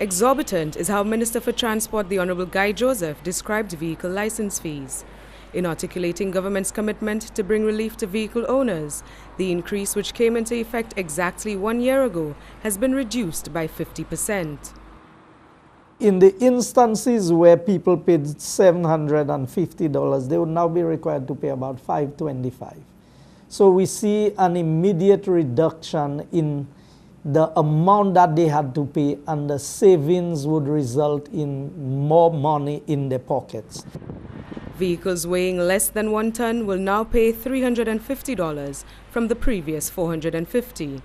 Exorbitant is how Minister for Transport the Honourable Guy Joseph described vehicle licence fees. In articulating government's commitment to bring relief to vehicle owners, the increase, which came into effect exactly 1 year ago, has been reduced by 50%. In the instances where people paid $750, they would now be required to pay about $525. So we see an immediate reduction in the amount that they had to pay, and the savings would result in more money in their pockets. Vehicles weighing less than 1 ton will now pay $350 from the previous $450.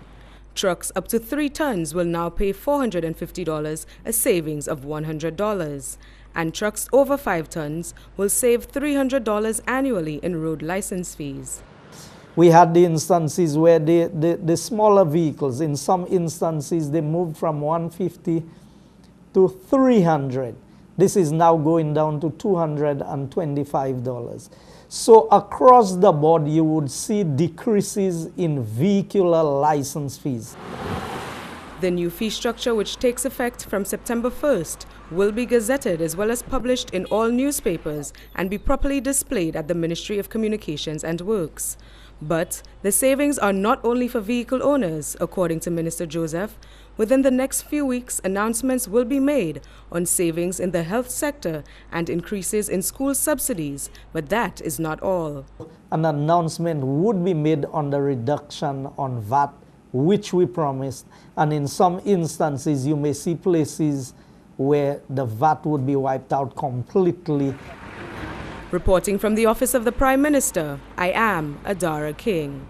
Trucks up to 3 tons will now pay $450, a savings of $100. And trucks over 5 tons will save $300 annually in road license fees. We had the instances where the smaller vehicles, in some instances, they moved from $150 to $300. This is now going down to $225. So across the board, you would see decreases in vehicular license fees. The new fee structure, which takes effect from September 1st, will be gazetted as well as published in all newspapers and be properly displayed at the Ministry of Communications and Works. But the savings are not only for vehicle owners, according to Minister Joseph. Within the next few weeks, announcements will be made on savings in the health sector and increases in school subsidies, but that is not all. An announcement would be made on the reduction on VAT, which we promised, and in some instances you may see places where the VAT would be wiped out completely. Reporting from the Office of the Prime Minister, I am Adara King.